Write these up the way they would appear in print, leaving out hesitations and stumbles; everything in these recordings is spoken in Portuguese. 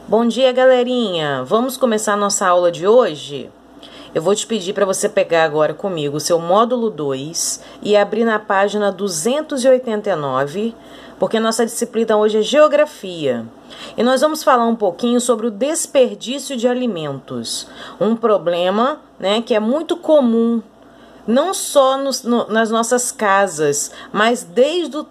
Bom dia, galerinha! Vamos começar nossa aula de hoje? Eu vou te pedir para você pegar agora comigo o seu módulo 2 e abrir na página 289, porque nossa disciplina hoje é Geografia. E nós vamos falar um pouquinho sobre o desperdício de alimentos, um problema, que é muito comum, não só nas nossas casas, mas desde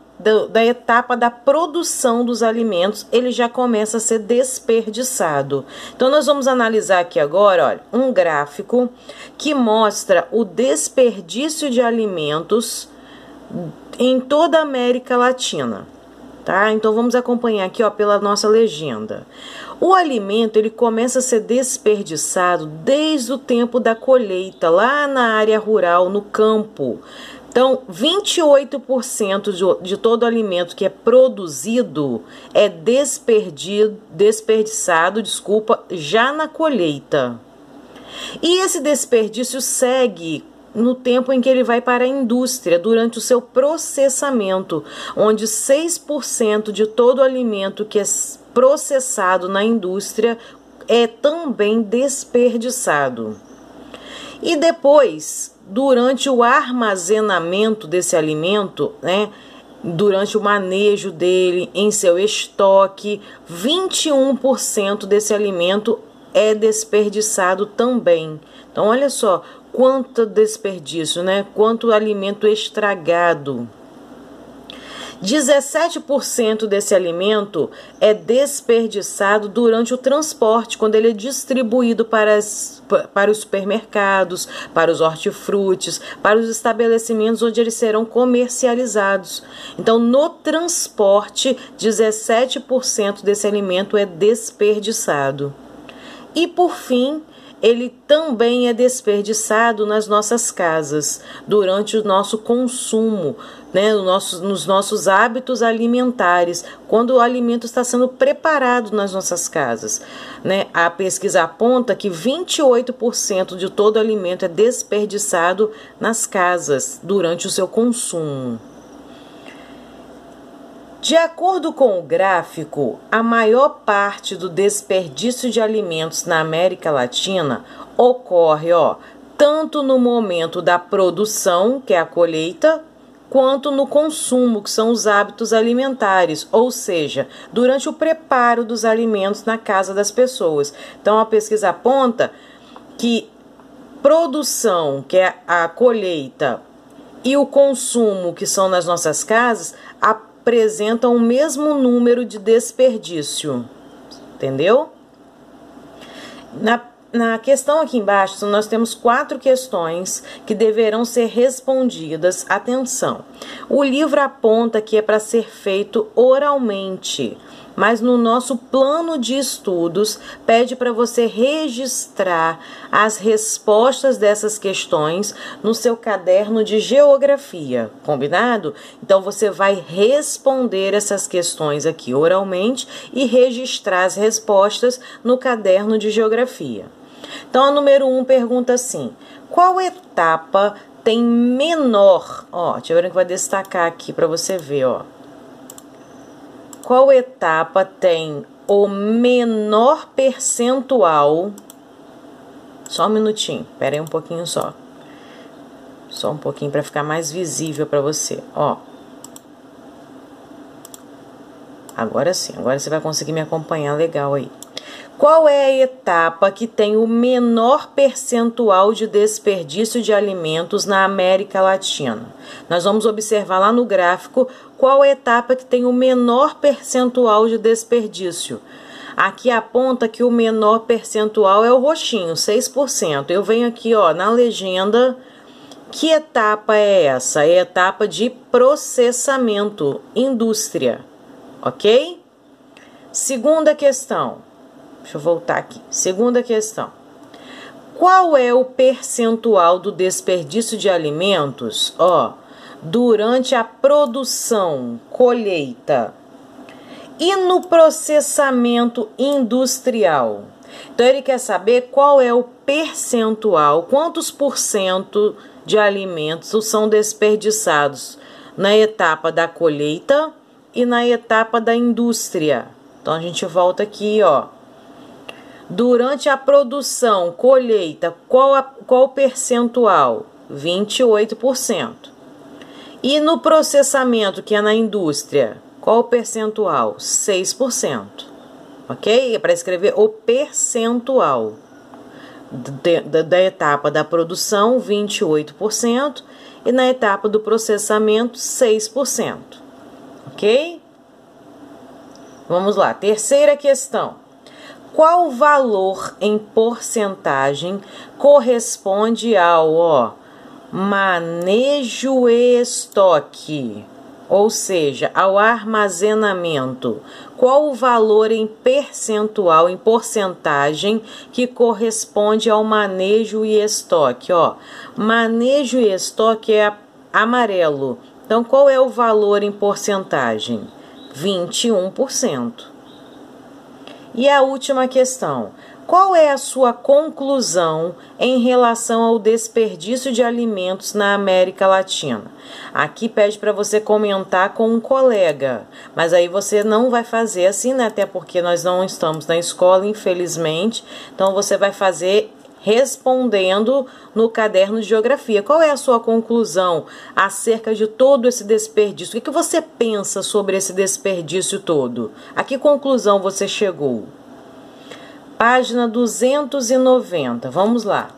da etapa da produção dos alimentos, ele já começa a ser desperdiçado. Então, nós vamos analisar aqui agora, olha, um gráfico que mostra o desperdício de alimentos em toda a América Latina, tá? Então, vamos acompanhar aqui, ó, pela nossa legenda. O alimento, ele começa a ser desperdiçado desde o tempo da colheita, lá na área rural, no campo. Então, 28% de todo alimento que é produzido é desperdiçado, já na colheita. E esse desperdício segue no tempo em que ele vai para a indústria, durante o seu processamento, onde 6% de todo alimento que é processado na indústria é também desperdiçado. E depois, durante o armazenamento desse alimento, durante o manejo dele em seu estoque, 21% desse alimento é desperdiçado também. Então, olha só quanto desperdício, quanto alimento estragado. 17% desse alimento é desperdiçado durante o transporte, quando ele é distribuído para os supermercados, para os hortifrutis, para os estabelecimentos onde eles serão comercializados. Então, no transporte, 17% desse alimento é desperdiçado. E, por fim, ele também é desperdiçado nas nossas casas, durante o nosso consumo, nos nossos hábitos alimentares, quando o alimento está sendo preparado nas nossas casas. A pesquisa aponta que 28% de todo alimento é desperdiçado nas casas, durante o seu consumo. De acordo com o gráfico, a maior parte do desperdício de alimentos na América Latina ocorre, tanto no momento da produção, que é a colheita, quanto no consumo, que são os hábitos alimentares, ou seja, durante o preparo dos alimentos na casa das pessoas. Então, a pesquisa aponta que produção, que é a colheita, e o consumo, que são nas nossas casas, apresentam o mesmo número de desperdício, entendeu? Na questão aqui embaixo, nós temos 4 questões que deverão ser respondidas. Atenção, o livro aponta que é para ser feito oralmente, mas no nosso plano de estudos pede para você registrar as respostas dessas questões no seu caderno de geografia, combinado? Então você vai responder essas questões aqui oralmente e registrar as respostas no caderno de geografia. Então a número 1 pergunta assim: qual etapa tem menor? Deixa eu ver que vai destacar aqui para você ver, Qual etapa tem o menor percentual? Só um minutinho, espera aí um pouquinho só. Só um pouquinho para ficar mais visível para você, Agora sim, agora você vai conseguir me acompanhar legal aí. Qual é a etapa que tem o menor percentual de desperdício de alimentos na América Latina? Nós vamos observar lá no gráfico qual é a etapa que tem o menor percentual de desperdício. Aqui aponta que o menor percentual é o roxinho, 6%. Eu venho aqui, na legenda, que etapa é essa? É a etapa de processamento, indústria, ok? Segunda questão. Deixa eu voltar aqui. Segunda questão. Qual é o percentual do desperdício de alimentos, durante a produção, colheita, e no processamento industrial? Então, ele quer saber qual é o percentual, quantos por cento de alimentos são desperdiçados na etapa da colheita e na etapa da indústria. Então, a gente volta aqui, Durante a produção, colheita, qual percentual? 28%. E no processamento, que é na indústria, qual o percentual? 6%. Ok? É para escrever o percentual da etapa da produção, 28%, e na etapa do processamento, 6%. Ok? Vamos lá, terceira questão. Qual valor em porcentagem corresponde ao manejo e estoque, ou seja, ao armazenamento? Qual o valor em percentual, em porcentagem, que corresponde ao manejo e estoque? Manejo e estoque é amarelo. Então, qual é o valor em porcentagem? 21%. E a última questão. Qual é a sua conclusão em relação ao desperdício de alimentos na América Latina? Aqui pede para você comentar com um colega, mas aí você não vai fazer assim, né? Até porque nós não estamos na escola, infelizmente. Então você vai fazer respondendo no caderno de geografia. Qual é a sua conclusão acerca de todo esse desperdício? O que você pensa sobre esse desperdício todo? A que conclusão você chegou? Página 290, vamos lá.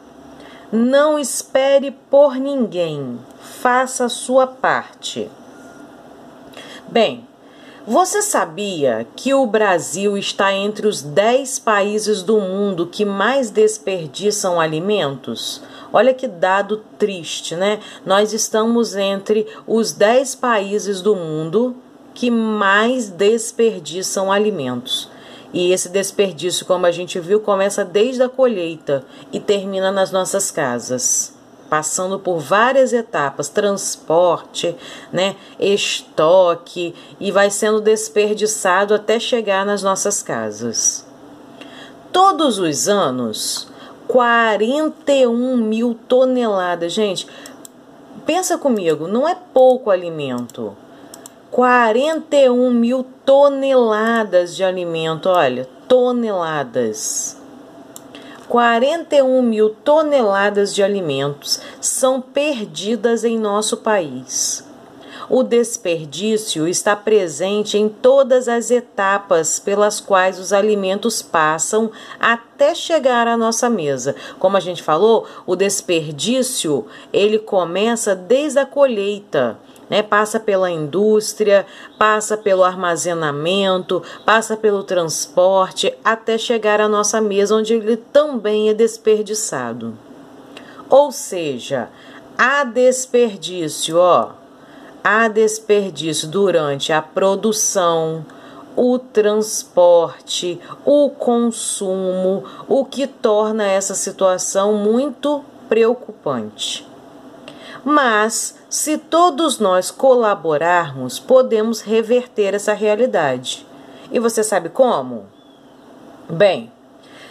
Não espere por ninguém, faça a sua parte. Bem, você sabia que o Brasil está entre os 10 países do mundo que mais desperdiçam alimentos? Olha que dado triste, né? Nós estamos entre os 10 países do mundo que mais desperdiçam alimentos. E esse desperdício, como a gente viu, começa desde a colheita e termina nas nossas casas, passando por várias etapas, transporte, né, estoque, e vai sendo desperdiçado até chegar nas nossas casas. Todos os anos, 41 mil toneladas. Gente, pensa comigo, não é pouco alimento. 41 mil toneladas de alimento, olha, toneladas. 41 mil toneladas de alimentos são perdidas em nosso país. O desperdício está presente em todas as etapas pelas quais os alimentos passam até chegar à nossa mesa. Como a gente falou, o desperdício, ele começa desde a colheita, né? Passa pela indústria, passa pelo armazenamento, passa pelo transporte, até chegar à nossa mesa, onde ele também é desperdiçado. Ou seja, há desperdício, há desperdício durante a produção, o transporte, o consumo, o que torna essa situação muito preocupante. Mas, se todos nós colaborarmos, podemos reverter essa realidade. E você sabe como? Bem,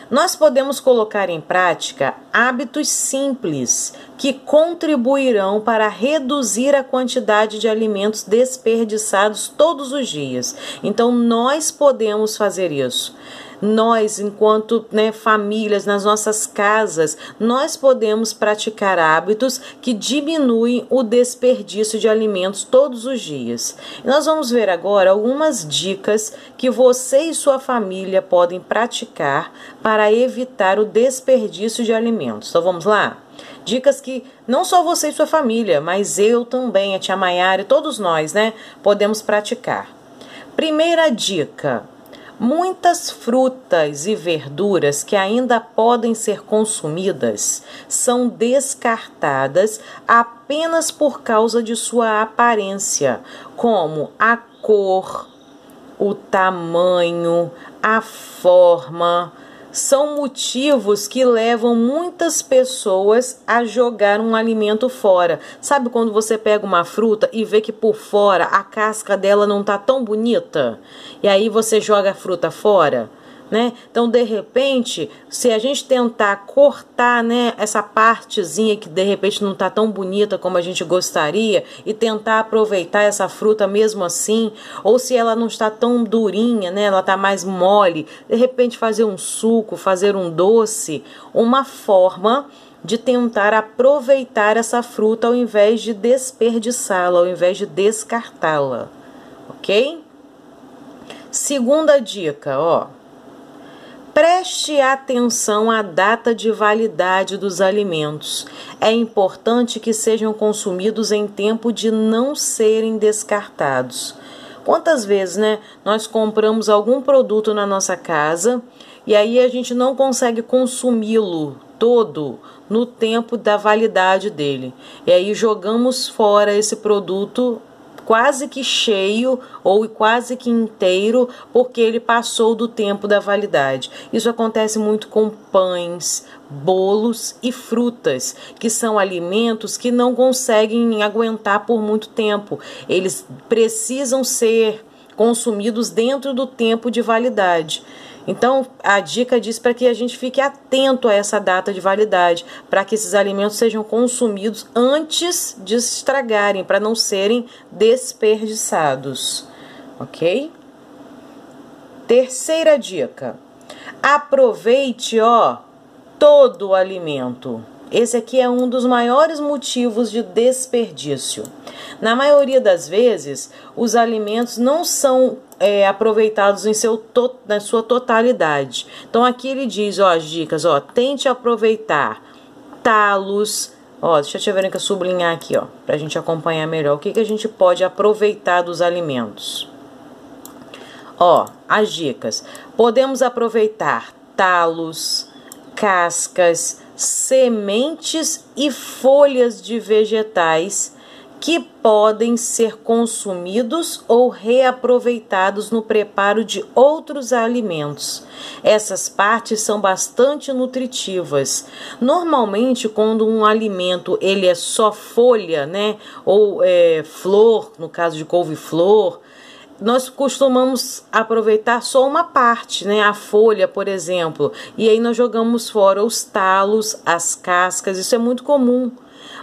nós podemos colocar em prática hábitos simples que contribuirão para reduzir a quantidade de alimentos desperdiçados todos os dias. Então, nós podemos fazer isso. Nós, enquanto famílias, nas nossas casas, nós podemos praticar hábitos que diminuem o desperdício de alimentos todos os dias. E nós vamos ver agora algumas dicas que você e sua família podem praticar para evitar o desperdício de alimentos. Então vamos lá? Dicas que não só você e sua família, mas eu também, a tia Maiara e todos nós, podemos praticar. Primeira dica: muitas frutas e verduras que ainda podem ser consumidas são descartadas apenas por causa de sua aparência, como a cor, o tamanho, a forma. São motivos que levam muitas pessoas a jogar um alimento fora. Sabe quando você pega uma fruta e vê que por fora a casca dela não tá tão bonita? E aí você joga a fruta fora? né? Então, de repente, se a gente tentar cortar, né, essa partezinha que de repente não tá tão bonita como a gente gostaria e tentar aproveitar essa fruta mesmo assim, ou se ela não está tão durinha, né, ela tá mais mole, de repente fazer um suco, fazer um doce, uma forma de tentar aproveitar essa fruta ao invés de desperdiçá-la, ao invés de descartá-la, ok? Segunda dica, ó. Preste atenção à data de validade dos alimentos. É importante que sejam consumidos em tempo de não serem descartados. Quantas vezes, né, nós compramos algum produto na nossa casa e aí a gente não consegue consumi-lo todo no tempo da validade dele. E aí jogamos fora esse produto quase que cheio ou quase que inteiro, porque ele passou do tempo da validade. Isso acontece muito com pães, bolos e frutas, que são alimentos que não conseguem aguentar por muito tempo. Eles precisam ser consumidos dentro do tempo de validade. Então, a dica diz para que a gente fique atento a essa data de validade, para que esses alimentos sejam consumidos antes de se estragarem, para não serem desperdiçados, ok? Terceira dica, aproveite, todo o alimento. Esse aqui é um dos maiores motivos de desperdício. Na maioria das vezes, os alimentos não são aproveitados na sua totalidade. Então aqui ele diz, as dicas, tente aproveitar talos. Deixa eu ver que eu sublinhar aqui, para a gente acompanhar melhor o que a gente pode aproveitar dos alimentos. As dicas. Podemos aproveitar talos, cascas, sementes e folhas de vegetais que podem ser consumidos ou reaproveitados no preparo de outros alimentos. Essas partes são bastante nutritivas. Normalmente, quando um alimento ele é só folha, né, ou flor, no caso de couve-flor, nós costumamos aproveitar só uma parte, né? A folha, por exemplo, e aí nós jogamos fora os talos, as cascas, isso é muito comum.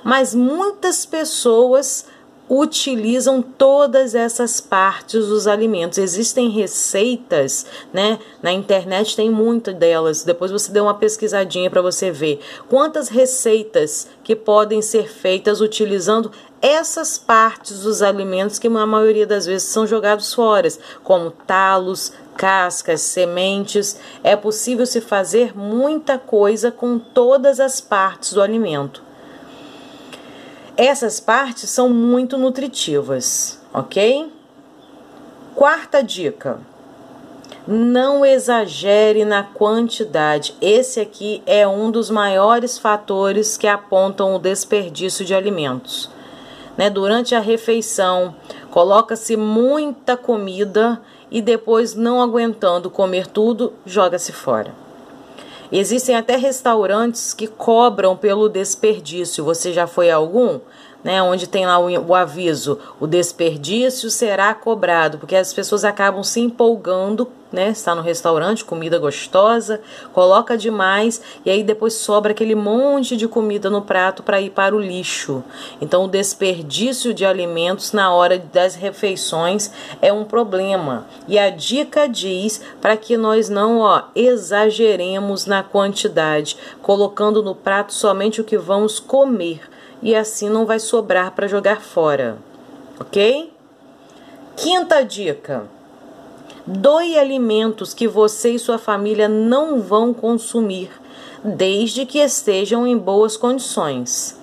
Mas muitas pessoas utilizam todas essas partes dos alimentos. Existem receitas, né? Na internet tem muitas delas. Depois você dê uma pesquisadinha para você ver quantas receitas que podem ser feitas utilizando essas partes dos alimentos que na maioria das vezes são jogados fora, como talos, cascas, sementes. É possível se fazer muita coisa com todas as partes do alimento. Essas partes são muito nutritivas, ok? Quarta dica. Não exagere na quantidade. Esse aqui é um dos maiores fatores que apontam o desperdício de alimentos. Durante a refeição, coloca-se muita comida e depois, não aguentando comer tudo, joga-se fora. Existem até restaurantes que cobram pelo desperdício. Você já foi a algum? Onde tem lá o aviso, o desperdício será cobrado, porque as pessoas acabam se empolgando, está no restaurante, comida gostosa, coloca demais e aí depois sobra aquele monte de comida no prato para ir para o lixo. Então o desperdício de alimentos na hora das refeições é um problema. E a dica diz para que nós não exageremos na quantidade, colocando no prato somente o que vamos comer. E assim não vai sobrar para jogar fora, ok? Quinta dica. Doe alimentos que você e sua família não vão consumir, desde que estejam em boas condições.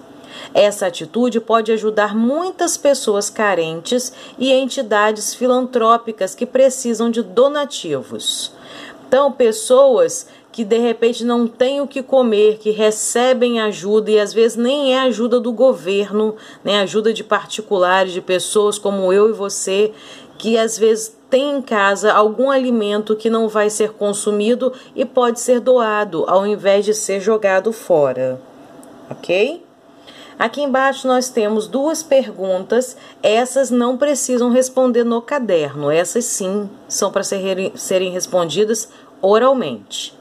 Essa atitude pode ajudar muitas pessoas carentes e entidades filantrópicas que precisam de donativos. Então, pessoas que de repente não têm o que comer, que recebem ajuda e às vezes nem é ajuda do governo, ajuda de particulares, de pessoas como eu e você, que às vezes tem em casa algum alimento que não vai ser consumido e pode ser doado, ao invés de ser jogado fora, ok? Aqui embaixo nós temos duas perguntas, essas não precisam responder no caderno, essas sim são para serem respondidas oralmente.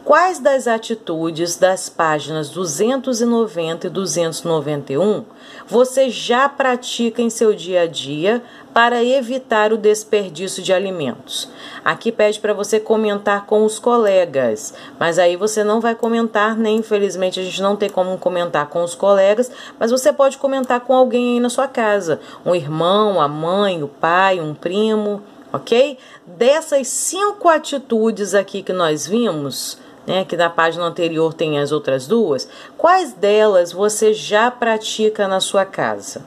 Quais das atitudes das páginas 290 e 291 você já pratica em seu dia a dia para evitar o desperdício de alimentos? Aqui pede para você comentar com os colegas, mas aí você não vai comentar, né? Infelizmente a gente não tem como comentar com os colegas, mas você pode comentar com alguém aí na sua casa, um irmão, a mãe, o pai, um primo, ok? Dessas 5 atitudes aqui que nós vimos, né, que na página anterior tem as outras duas, quais delas você já pratica na sua casa?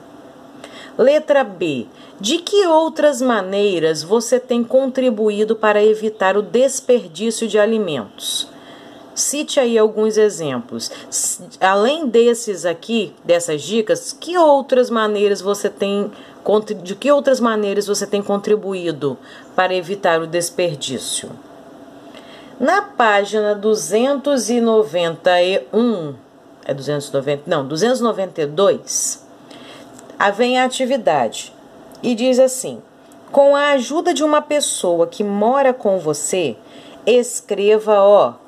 Letra B. De que outras maneiras você tem contribuído para evitar o desperdício de alimentos? Cite aí alguns exemplos. Além desses aqui, dessas dicas, de que outras maneiras você tem contribuído para evitar o desperdício? Na página 292, vem a atividade e diz assim: com a ajuda de uma pessoa que mora com você, escreva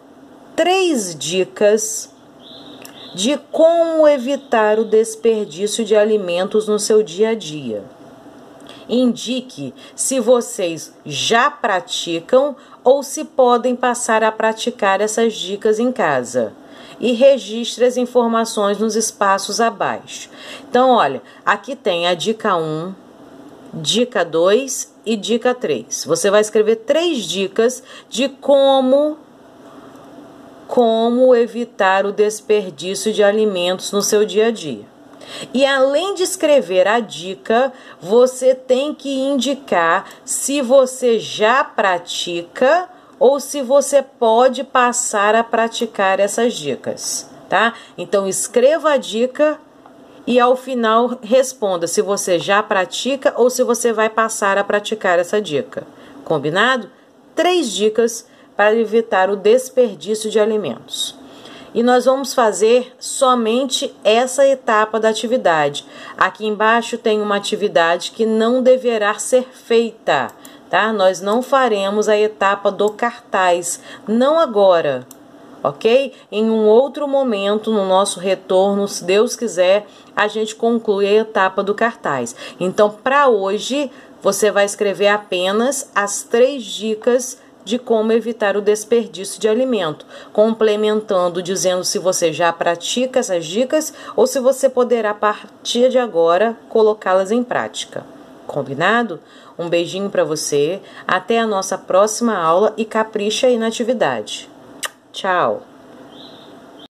3 dicas de como evitar o desperdício de alimentos no seu dia a dia. Indique se vocês já praticam ou se podem passar a praticar essas dicas em casa. E registre as informações nos espaços abaixo. Então, olha, aqui tem a dica 1, dica 2 e dica 3. Você vai escrever 3 dicas de como evitar o desperdício de alimentos no seu dia a dia. E além de escrever a dica, você tem que indicar se você já pratica ou se você pode passar a praticar essas dicas, tá? Então escreva a dica e ao final responda se você já pratica ou se você vai passar a praticar essa dica. Combinado? 3 dicas para evitar o desperdício de alimentos. E nós vamos fazer somente essa etapa da atividade. Aqui embaixo tem uma atividade que não deverá ser feita, tá? Nós não faremos a etapa do cartaz, não agora, ok? Em um outro momento, no nosso retorno, se Deus quiser, a gente conclui a etapa do cartaz. Então, para hoje, você vai escrever apenas as 3 dicas de como evitar o desperdício de alimento, complementando, dizendo se você já pratica essas dicas ou se você poderá, a partir de agora, colocá-las em prática. Combinado? Um beijinho para você, até a nossa próxima aula e capricha aí na atividade. Tchau!